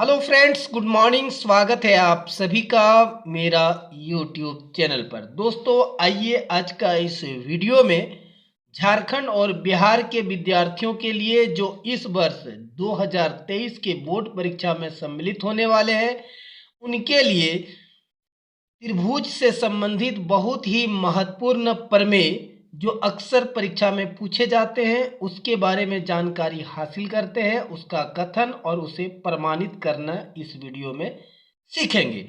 Hello friends, good morning. स्वागत है आप सभी का मेरा यूट्यूब चैनल पर। दोस्तों आइए आज का इस वीडियो में झारखंड और बिहार के विद्यार्थियों के लिए जो इस वर्ष 2023 के बोर्ड परीक्षा में सम्मिलित होने वाले हैं उनके लिए त्रिभुज से संबंधित बहुत ही महत्वपूर्ण प्रमेय जो अक्सर परीक्षा में पूछे जाते हैं उसके बारे में जानकारी हासिल करते हैं, उसका कथन और उसे प्रमाणित करना इस वीडियो में सीखेंगे।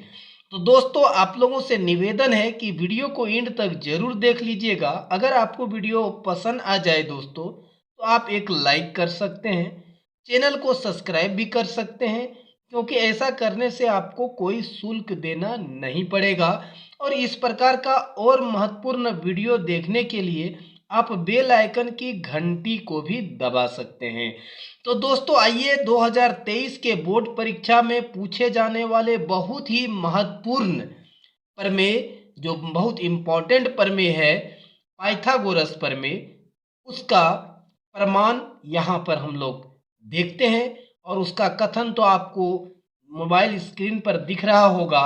तो दोस्तों आप लोगों से निवेदन है कि वीडियो को एंड तक जरूर देख लीजिएगा। अगर आपको वीडियो पसंद आ जाए दोस्तों तो आप एक लाइक कर सकते हैं, चैनल को सब्सक्राइब भी कर सकते हैं, क्योंकि ऐसा करने से आपको कोई शुल्क देना नहीं पड़ेगा। और इस प्रकार का और महत्वपूर्ण वीडियो देखने के लिए आप बेल आइकन की घंटी को भी दबा सकते हैं। तो दोस्तों आइए 2023 के बोर्ड परीक्षा में पूछे जाने वाले बहुत ही महत्वपूर्ण प्रमेय, जो बहुत इम्पोर्टेंट प्रमेय है, पाइथागोरस प्रमेय, उसका प्रमाण यहाँ पर हम लोग देखते हैं। और उसका कथन तो आपको मोबाइल स्क्रीन पर दिख रहा होगा,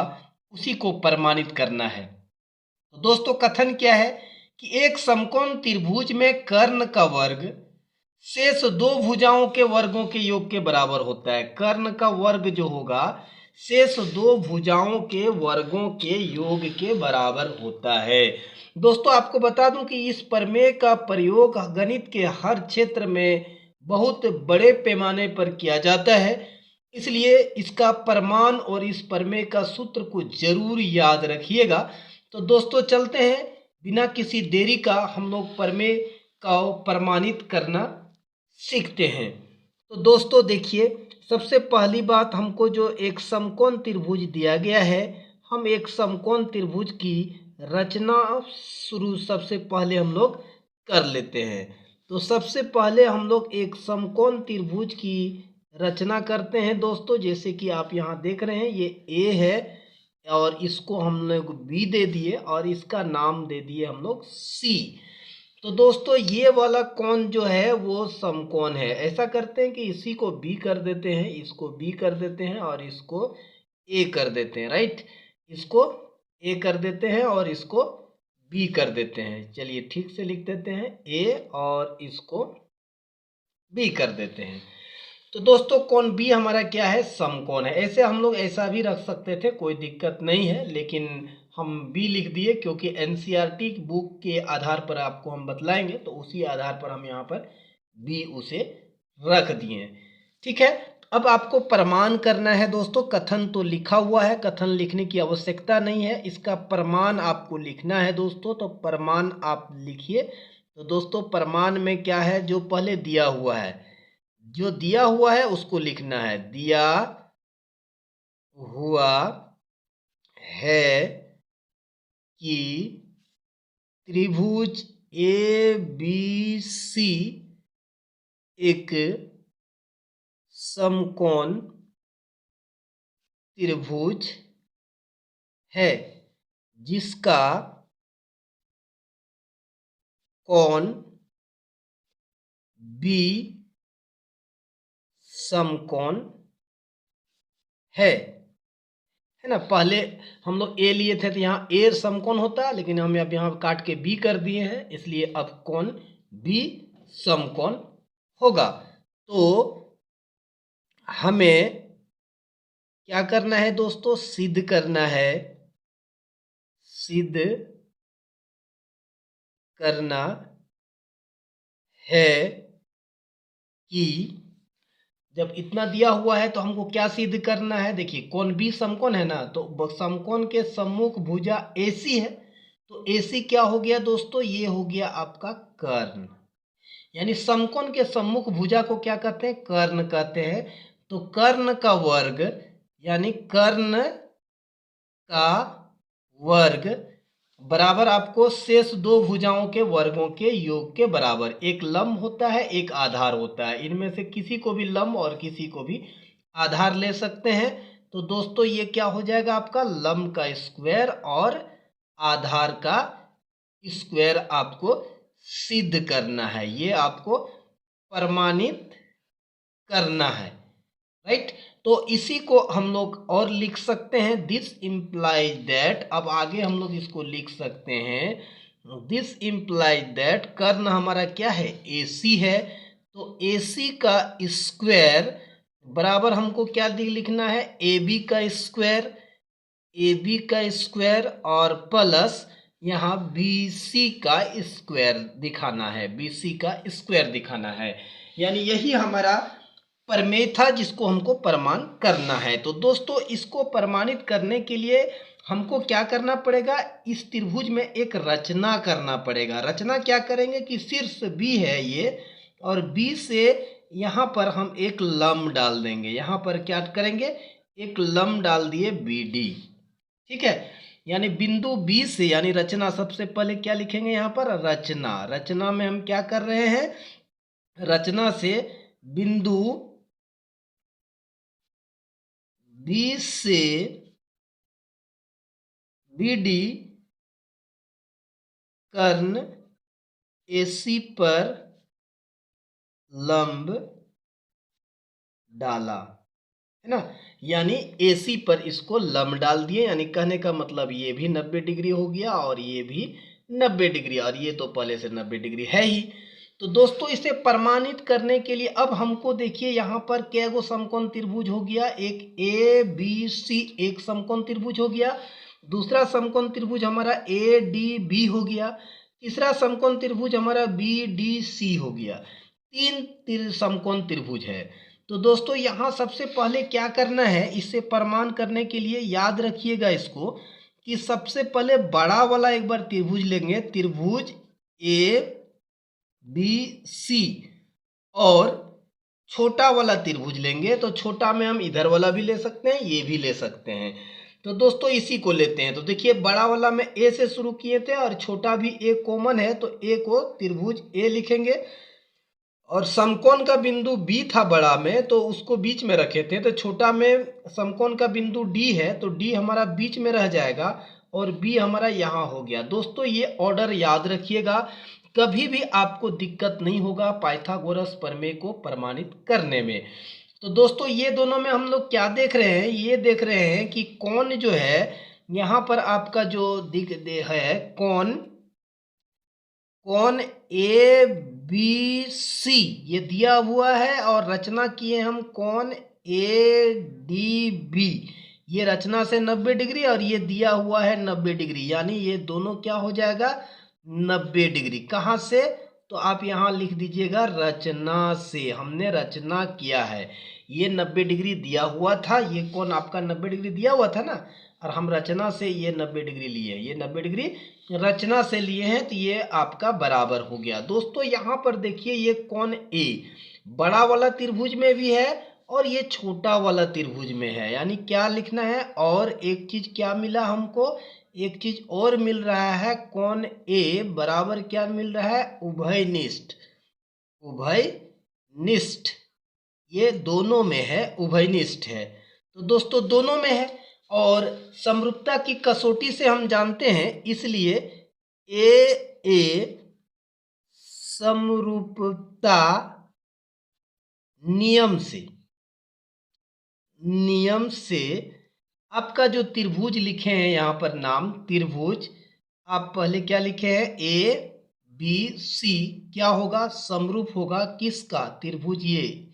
उसी को प्रमाणित करना है। तो दोस्तों कथन क्या है कि एक समकोण त्रिभुज में कर्ण का वर्ग शेष दो भुजाओं के वर्गों के योग के बराबर होता है। कर्ण का वर्ग जो होगा शेष दो भुजाओं के वर्गों के योग के बराबर होता है। दोस्तों आपको बता दूं कि इस प्रमेय का प्रयोग गणित के हर क्षेत्र में बहुत बड़े पैमाने पर किया जाता है, इसलिए इसका प्रमाण और इस प्रमेय का सूत्र को जरूर याद रखिएगा। तो दोस्तों चलते हैं, बिना किसी देरी का हम लोग प्रमेय का प्रमाणित करना सीखते हैं। तो दोस्तों देखिए, सबसे पहली बात हमको जो एक समकोण त्रिभुज दिया गया है, हम एक समकोण त्रिभुज की रचना शुरू सबसे पहले हम लोग कर लेते हैं। तो सबसे पहले हम लोग एक समकोण त्रिभुज की रचना करते हैं दोस्तों। जैसे कि आप यहाँ देख रहे हैं, ये ए है और इसको हम लोग बी दे दिए और इसका नाम दे दिए हम लोग सी। तो दोस्तों ये वाला कोण जो है वो समकोण है। ऐसा करते हैं कि इसी को बी कर देते हैं, इसको बी कर देते हैं और इसको ए कर देते हैं, राइट। इसको ए कर देते हैं और इसको बी कर देते हैं। चलिए ठीक से लिख देते हैं, ए और इसको बी कर देते हैं। तो दोस्तों कोण बी हमारा क्या है, समकोण है। ऐसे हम लोग ऐसा भी रख सकते थे, कोई दिक्कत नहीं है, लेकिन हम बी लिख दिए क्योंकि एनसीईआरटी बुक के आधार पर आपको हम बतलाएंगे, तो उसी आधार पर हम यहाँ पर बी उसे रख दिए। ठीक है, अब आपको प्रमाण करना है दोस्तों। कथन तो लिखा हुआ है, कथन लिखने की आवश्यकता नहीं है, इसका प्रमाण आपको लिखना है दोस्तों। तो प्रमाण आप लिखिए। तो दोस्तों प्रमाण में क्या है, जो पहले दिया हुआ है, जो दिया हुआ है उसको लिखना है। दिया हुआ है कि त्रिभुज ए बी सी एक समकोण त्रिभुज है जिसका कोण बी समकोण है ना। पहले हम लोग ए लिए थे तो यहाँ ए समकोण होता, लेकिन हम अब यहाँ काट के बी कर दिए हैं, इसलिए अब कोण बी समकोण होगा। तो हमें क्या करना है दोस्तों, सिद्ध करना है, सिद्ध करना है कि जब इतना दिया हुआ है तो हमको क्या सिद्ध करना है। देखिए कोण बी समकोण है ना, तो समकोण के सम्मुख भुजा एसी है, तो एसी क्या हो गया दोस्तों, ये हो गया आपका कर्ण। यानी समकोण के सम्मुख भुजा को क्या कहते हैं, कर्ण कहते हैं। तो कर्ण का वर्ग यानी कर्ण का वर्ग बराबर आपको शेष दो भुजाओं के वर्गों के योग के बराबर। एक लंब होता है, एक आधार होता है, इनमें से किसी को भी लंब और किसी को भी आधार ले सकते हैं। तो दोस्तों ये क्या हो जाएगा, आपका लंब का स्क्वायर और आधार का स्क्वायर आपको सिद्ध करना है, ये आपको प्रमाणित करना है, राइट। तो इसी को हम लोग और लिख सकते हैं, दिस इम्प्लाइज दैट। अब आगे हम लोग इसको लिख सकते हैं, दिस इम्प्लाइज दैट, कर्ण हमारा क्या है, AC है, तो AC का स्क्वायर बराबर हमको क्या लिखना है, AB का स्क्वायर, AB का स्क्वायर और प्लस यहाँ BC का स्क्वायर दिखाना है, BC का स्क्वायर दिखाना है। यानी यही हमारा प्रमेय था जिसको हमको प्रमाण करना है। तो दोस्तों इसको प्रमाणित करने के लिए हमको क्या करना पड़ेगा, इस त्रिभुज में एक रचना करना पड़ेगा। रचना क्या करेंगे कि शीर्ष B है ये, और B से यहाँ पर हम एक लंब डाल देंगे। यहाँ पर क्या करेंगे, एक लंब डाल दिए BD, ठीक है। यानी बिंदु B से, यानी रचना, सबसे पहले क्या लिखेंगे यहाँ पर, रचना। रचना में हम क्या कर रहे हैं, रचना से बिंदु B से BD कर्ण AC पर लंब डाला, है ना। यानी AC पर इसको लंब डाल दिए, यानी कहने का मतलब ये भी 90 डिग्री हो गया और ये भी 90 डिग्री, और ये तो पहले से 90 डिग्री है ही। तो दोस्तों इसे प्रमाणित करने के लिए अब हमको देखिए यहाँ पर क्या गो समकोण त्रिभुज हो गया, एक ABC एक समकोण त्रिभुज हो गया, दूसरा समकोण त्रिभुज हमारा ADB हो गया, तीसरा समकोण त्रिभुज हमारा BDC हो गया। तीन समकोण त्रिभुज है। तो दोस्तों यहाँ सबसे पहले क्या करना है, इसे प्रमाण करने के लिए याद रखिएगा इसको कि सबसे पहले बड़ा वाला एक बार त्रिभुज लेंगे, त्रिभुज ABC, और छोटा वाला त्रिभुज लेंगे। तो छोटा में हम इधर वाला भी ले सकते हैं, ये भी ले सकते हैं। तो दोस्तों इसी को लेते हैं। तो देखिए बड़ा वाला में A से शुरू किए थे और छोटा भी A कॉमन है, तो A को त्रिभुज A लिखेंगे, और समकोण का बिंदु B था बड़ा में, तो उसको बीच में रखे थे। तो छोटा में समकोण का बिंदु D है, तो D हमारा बीच में रह जाएगा और B हमारा यहाँ हो गया। दोस्तों ये ऑर्डर याद रखिएगा, कभी भी आपको दिक्कत नहीं होगा पाइथागोरस प्रमेय को प्रमाणित करने में। तो दोस्तों ये दोनों में हम लोग क्या देख रहे हैं, ये देख रहे हैं कि कोण जो है यहाँ पर आपका जो है कोण ABC ये दिया हुआ है, और रचना किए हम कोण ADB, ये रचना से 90 डिग्री और ये दिया हुआ है 90 डिग्री, यानी ये दोनों क्या हो जाएगा, 90 डिग्री। कहाँ से, तो आप यहाँ लिख दीजिएगा रचना से, हमने रचना किया है। ये 90 डिग्री दिया हुआ था, ये कोण आपका 90 डिग्री दिया हुआ था ना, और हम रचना से ये 90 डिग्री लिए, ये 90 डिग्री रचना से लिए हैं, तो ये आपका बराबर हो गया। दोस्तों यहाँ पर देखिए ये कोण A बड़ा वाला त्रिभुज में भी है और ये छोटा वाला त्रिभुज में है, यानी क्या लिखना है, और एक चीज क्या मिला हमको, एक चीज और मिल रहा है, कोण A बराबर क्या मिल रहा है, उभयनिष्ठ। उभयनिष्ठ ये दोनों में है, उभयनिष्ठ है। तो दोस्तों दोनों में है, और समरूपता की कसौटी से हम जानते हैं, इसलिए ए समरूपता नियम से आपका जो त्रिभुज लिखे हैं यहाँ पर नाम त्रिभुज, आप पहले क्या लिखे हैं, ABC क्या होगा, समरूप होगा किसका, त्रिभुज ये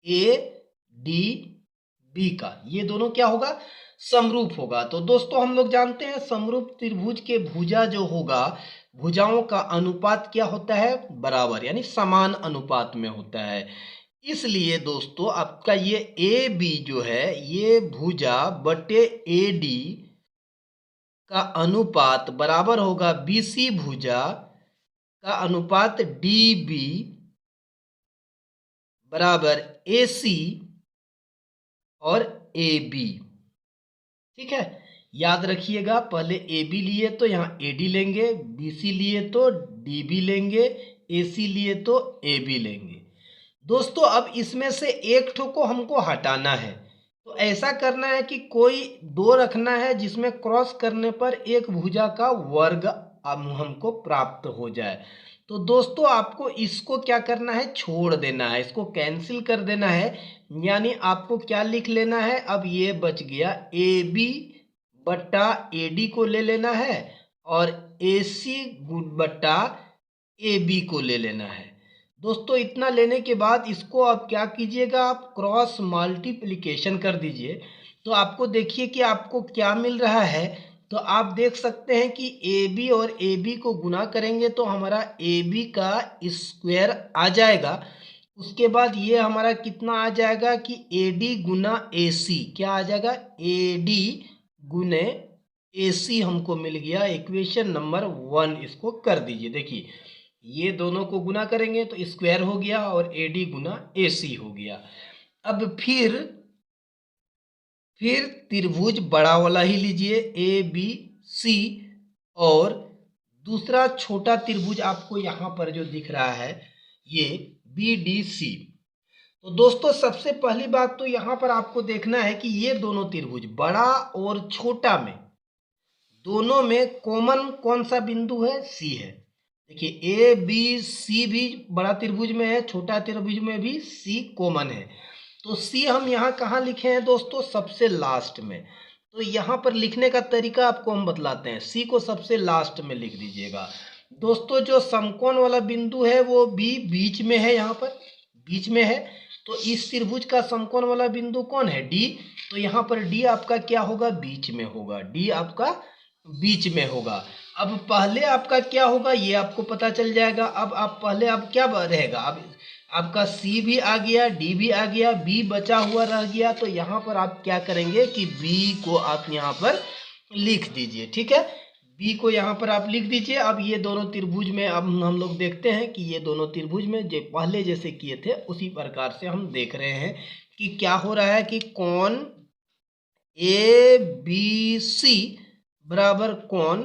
ADB का, ये दोनों क्या होगा, समरूप होगा। तो दोस्तों हम लोग जानते हैं समरूप त्रिभुज के भुजा जो होगा, भुजाओं का अनुपात क्या होता है, बराबर, यानी समान अनुपात में होता है। इसलिए दोस्तों आपका ये AB जो है, ये भुजा बटे AD का अनुपात बराबर होगा BC भुजा का अनुपात DB बराबर AC और AB, ठीक है। याद रखिएगा, पहले AB लिए तो यहाँ AD लेंगे, BC लिए तो DB लेंगे, AC लिए तो AB लेंगे। दोस्तों अब इसमें से एक ठो को हमको हटाना है, तो ऐसा करना है कि कोई दो रखना है जिसमें क्रॉस करने पर एक भुजा का वर्ग हमको प्राप्त हो जाए। तो दोस्तों आपको इसको क्या करना है, छोड़ देना है, इसको कैंसिल कर देना है। यानी आपको क्या लिख लेना है, अब ये बच गया ए बी बटा ए डी को ले लेना है और ए सी बटा ए बी को ले लेना है। दोस्तों इतना लेने के बाद इसको आप क्या कीजिएगा, आप क्रॉस मल्टीप्लिकेशन कर दीजिए। तो आपको देखिए कि आपको क्या मिल रहा है। तो आप देख सकते हैं कि ए बी और ए बी को गुना करेंगे तो हमारा ए बी का स्क्वायर आ जाएगा। उसके बाद ये हमारा कितना आ जाएगा कि ए डी गुना ए सी, क्या आ जाएगा, ए डी गुने ए सी हमको मिल गया। इक्वेशन नंबर 1 इसको कर दीजिए। देखिए ये दोनों को गुना करेंगे तो स्क्वायर हो गया और ए डी गुना ए सी हो गया। अब फिर त्रिभुज बड़ा वाला ही लीजिए ए बी सी, और दूसरा छोटा त्रिभुज आपको यहाँ पर जो दिख रहा है ये बी डी सी। तो दोस्तों सबसे पहली बात तो यहाँ पर आपको देखना है कि ये दोनों त्रिभुज बड़ा और छोटा में दोनों में कॉमन कौन सा बिंदु है, सी है। देखिए ए बी सी भी बड़ा त्रिभुज में है, छोटा त्रिभुज में भी सी कॉमन है। तो सी हम यहाँ कहाँ लिखे हैं दोस्तों, सबसे लास्ट में। तो यहाँ पर लिखने का तरीका आपको हम बतलाते हैं। सी को सबसे लास्ट में लिख दीजिएगा। दोस्तों जो समकोण वाला बिंदु है वो बी बीच में है, यहाँ पर बीच में है। तो इस त्रिभुज का समकोण वाला बिंदु कौन है, डी। तो यहाँ पर डी आपका क्या होगा, बीच में होगा, डी आपका बीच में होगा। अब पहले आपका क्या होगा ये आपको पता चल जाएगा। अब आप पहले अब क्या रहेगा, अब आपका सी भी आ गया, डी भी आ गया, बी बचा हुआ रह गया। तो यहाँ पर आप क्या करेंगे कि बी को आप यहाँ पर लिख दीजिए, ठीक है। बी को यहाँ पर आप लिख दीजिए। अब ये दोनों त्रिभुज में अब हम लोग देखते हैं कि ये दोनों त्रिभुज में जो पहले जैसे किए थे उसी प्रकार से हम देख रहे हैं कि क्या हो रहा है कि कोण ए बी सी बराबर कोण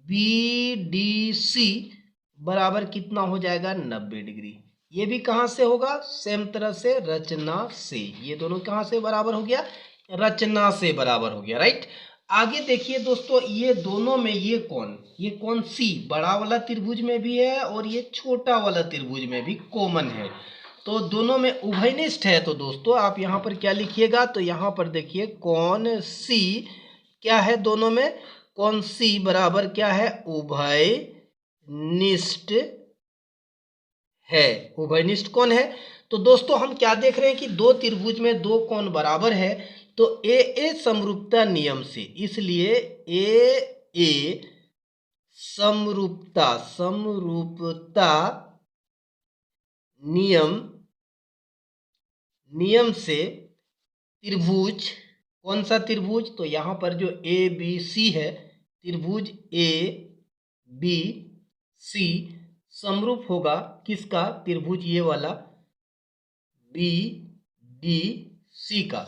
बी डी सी बराबर कितना हो जाएगा, 90 डिग्री। ये भी कहाँ से होगा, सेम तरह से रचना से। ये दोनों कहाँ से बराबर हो गया, रचना से बराबर हो गया, राइट। आगे देखिए दोस्तों ये दोनों में ये कौन सी बड़ा वाला त्रिभुज में भी है और ये छोटा वाला त्रिभुज में भी कॉमन है। तो दोनों में उभयनिष्ठ है। तो दोस्तों आप यहाँ पर क्या लिखिएगा, तो यहाँ पर देखिए कौन सी क्या है, दोनों में कौन सी बराबर क्या है, उभयनिष्ठ है। उभयनिष्ठ कौन है। तो दोस्तों हम क्या देख रहे हैं कि दो त्रिभुज में दो कोण बराबर है। तो ए समरूपता नियम से, इसलिए ए समरूपता नियम से त्रिभुज, कौन सा त्रिभुज, तो यहाँ पर जो ए बी सी है, त्रिभुज ए बी सी समरूप होगा किसका, त्रिभुज ये वाला बी डी सी का।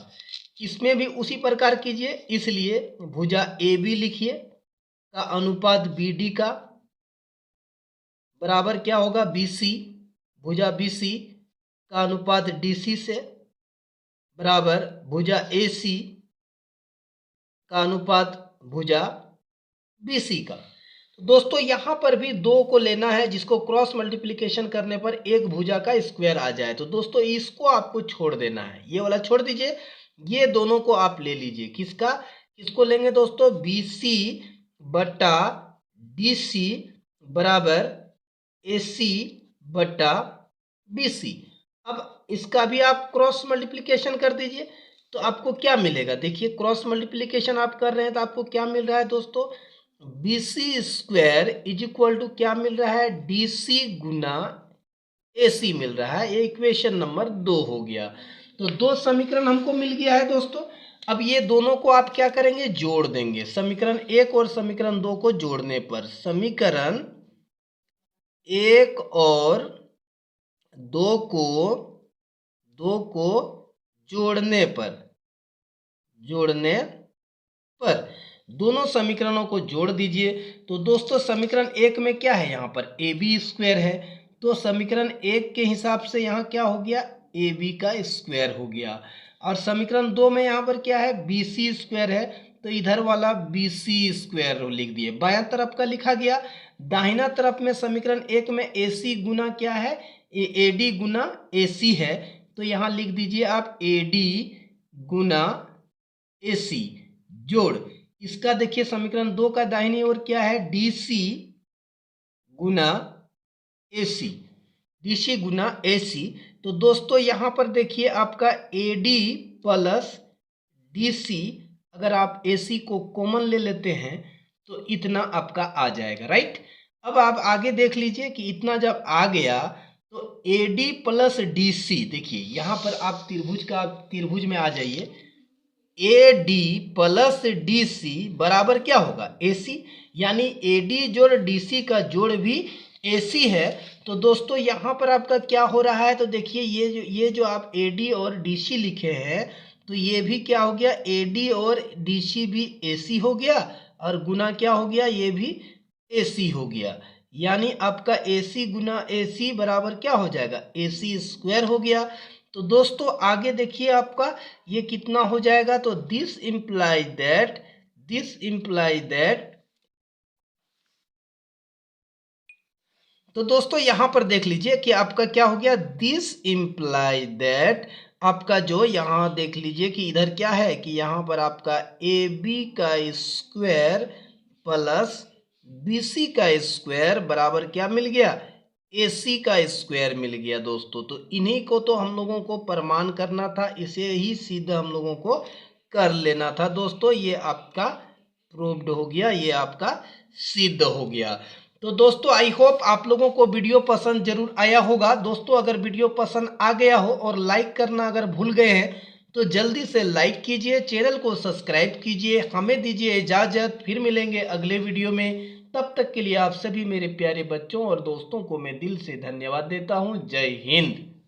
इसमें भी उसी प्रकार कीजिए। इसलिए भुजा ए बी लिखिए का अनुपात बी डी का बराबर क्या होगा, बी सी। भुजा बी सी का अनुपात डी सी से बराबर भुजा ए सी का अनुपात भुजा बी सी का। तो दोस्तों यहाँ पर भी दो को लेना है जिसको क्रॉस मल्टीप्लिकेशन करने पर एक भुजा का स्क्वायर आ जाए। तो दोस्तों इसको आपको छोड़ देना है, ये वाला छोड़ दीजिए, ये दोनों को आप ले लीजिए। किसको लेंगे दोस्तों, बी सी बटा डी सी बराबर ए सी बटा बी सी। अब इसका भी आप क्रॉस मल्टीप्लिकेशन कर दीजिए तो आपको क्या मिलेगा। देखिए क्रॉस मल्टीप्लिकेशन आप कर रहे हैं तो आपको क्या मिल रहा है दोस्तों, B C square is equal to क्या मिल रहा है, डी सी गुना ए सी मिल रहा है। ये इक्वेशन नंबर 2 हो गया। तो दो समीकरण हमको मिल गया है दोस्तों। अब ये दोनों को आप क्या करेंगे, जोड़ देंगे। समीकरण 1 और समीकरण 2 को जोड़ने पर, समीकरण 1 और 2 को जोड़ने पर दोनों समीकरणों को जोड़ दीजिए। तो दोस्तों समीकरण 1 में क्या है, यहाँ पर ए बी स्क्वायर है। तो समीकरण 1 के हिसाब से यहाँ क्या हो गया, ए बी का स्क्वायर हो गया। और समीकरण 2 में यहाँ पर क्या है, बी सी स्क्वायर है। तो इधर वाला BC स्क्वायर लिख दिए, बायां तरफ का लिखा गया। दाहिना तरफ में समीकरण 1 में AC गुना क्या है, AD गुना AC है, तो यहाँ लिख दीजिए आप AD गुना AC जोड़, इसका देखिए समीकरण 2 का दाहिनी ओर क्या है, DC गुना AC, DC गुना AC। तो दोस्तों यहाँ पर देखिए आपका AD प्लस DC, अगर आप AC को कॉमन ले लेते हैं तो इतना आपका आ जाएगा, राइट। अब आप आगे देख लीजिए कि इतना जब आ गया तो AD प्लस DC, देखिए यहाँ पर आप त्रिभुज में आ जाइए, AD प्लस DC बराबर क्या होगा, AC, यानी AD जोड़ DC का जोड़ भी AC है। तो दोस्तों यहाँ पर आपका क्या हो रहा है, तो देखिए ये जो आप AD और DC लिखे हैं, तो ये भी क्या हो गया, AD और DC भी AC हो गया, और गुना क्या हो गया, ये भी AC हो गया, यानी आपका AC गुना AC बराबर क्या हो जाएगा, AC स्क्वायर हो गया। तो दोस्तों आगे देखिए आपका ये कितना हो जाएगा, तो दिस इम्प्लाई दैट, तो दोस्तों यहां पर देख लीजिए कि आपका क्या हो गया, दिस इम्प्लाई दैट, आपका जो यहां देख लीजिए कि इधर क्या है कि यहां पर आपका AB का स्क्वायर प्लस BC का स्क्वायर बराबर क्या मिल गया, AC का स्क्वायर मिल गया दोस्तों। तो इन्हीं को तो हम लोगों को प्रमाण करना था, इसे ही सिद्ध हम लोगों को कर लेना था दोस्तों। ये आपका प्रूव्ड हो गया, ये आपका सिद्ध हो गया। तो दोस्तों आई होप आप लोगों को वीडियो पसंद जरूर आया होगा। दोस्तों अगर वीडियो पसंद आ गया हो और लाइक करना अगर भूल गए हैं तो जल्दी से लाइक कीजिए, चैनल को सब्सक्राइब कीजिए। हमें दीजिए इजाज़त, फिर मिलेंगे अगले वीडियो में। तब तक के लिए आप सभी मेरे प्यारे बच्चों और दोस्तों को मैं दिल से धन्यवाद देता हूँ। जय हिंद।